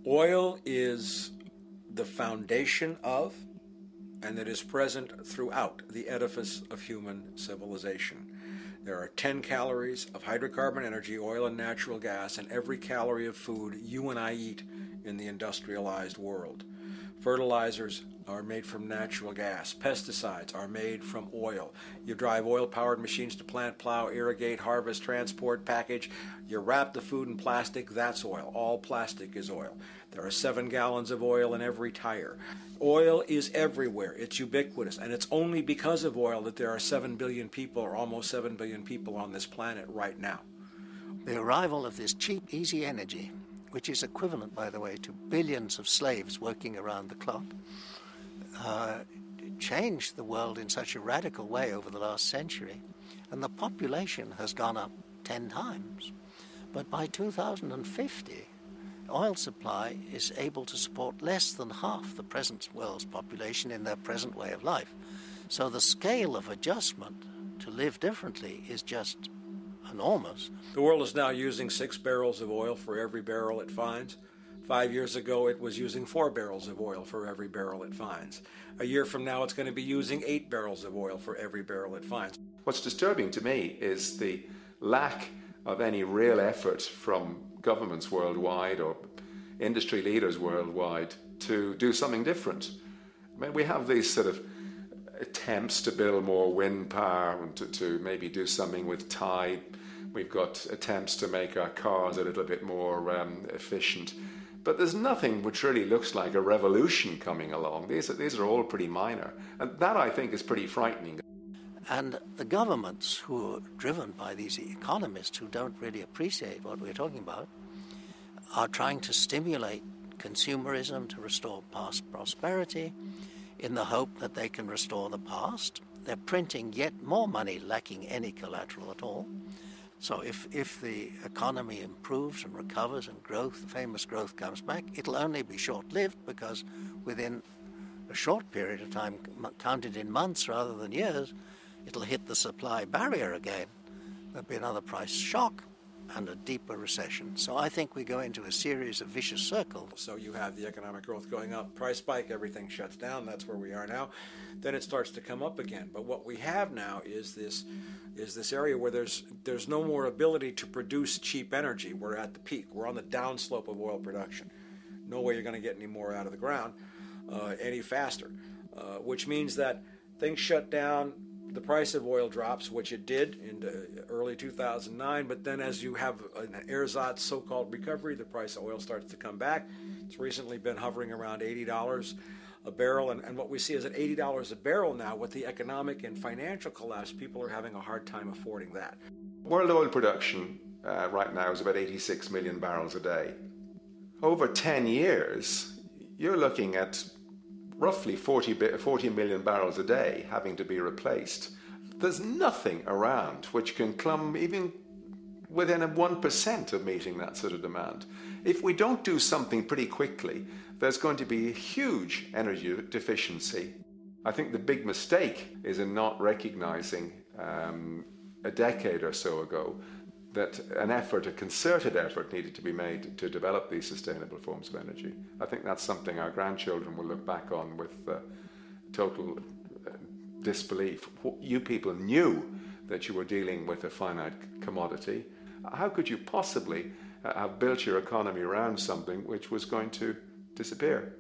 Oil is the foundation of, and it is present throughout the edifice of human civilization. There are 10 calories of hydrocarbon energy, oil, and natural gas in every calorie of food you and I eat in the industrialized world. Fertilizers are made from natural gas. Pesticides are made from oil. You drive oil-powered machines to plant, plow, irrigate, harvest, transport, package. You wrap the food in plastic, that's oil. All plastic is oil. There are 7 gallons of oil in every tire. Oil is everywhere. It's ubiquitous. And it's only because of oil that there are 7 billion people, or almost 7 billion people on this planet right now. The arrival of this cheap, easy energy, which is equivalent, by the way, to billions of slaves working around the clock, changed the world in such a radical way over the last century, and the population has gone up 10 times. But by 2050, oil supply is able to support less than half the present world's population in their present way of life. So the scale of adjustment to live differently is just enormous. The world is now using 6 barrels of oil for every barrel it finds. 5 years ago, it was using 4 barrels of oil for every barrel it finds. A year from now, it's going to be using 8 barrels of oil for every barrel it finds. What's disturbing to me is the lack of any real effort from governments worldwide or industry leaders worldwide to do something different. I mean, we have these sort of attempts to build more wind power and to maybe do something with tide. We've got attempts to make our cars a little bit more efficient. But there's nothing which really looks like a revolution coming along. These are all pretty minor. And that, I think, is pretty frightening. And the governments who are driven by these economists who don't really appreciate what we're talking about are trying to stimulate consumerism to restore past prosperity in the hope that they can restore the past. They're printing yet more money lacking any collateral at all. So if the economy improves and recovers and growth, famous growth comes back, it'll only be short-lived because within a short period of time, counted in months rather than years, it'll hit the supply barrier again. There'll be another price shock and a deeper recession. So I think we go into a series of vicious circles. So you have the economic growth going up, price spike, everything shuts down. That's where we are now. Then it starts to come up again. But what we have now is this area where there's no more ability to produce cheap energy. We're at the peak. We're on the downslope of oil production. No way you're going to get any more out of the ground any faster, which means that things shut down. The price of oil drops, which it did in early 2009, but then as you have an ersatz so-called recovery, the price of oil starts to come back. It's recently been hovering around $80 a barrel, and what we see is at $80 a barrel now, with the economic and financial collapse, people are having a hard time affording that. World oil production right now is about 86 million barrels a day. Over 10 years, you're looking at roughly 40 million barrels a day having to be replaced. There's nothing around which can come even within 1% of meeting that sort of demand. If we don't do something pretty quickly, there's going to be a huge energy deficiency. I think the big mistake is in not recognizing a decade or so ago that a concerted effort needed to be made to develop these sustainable forms of energy. I think that's something our grandchildren will look back on with total disbelief. You people knew that you were dealing with a finite commodity. How could you possibly have built your economy around something which was going to disappear?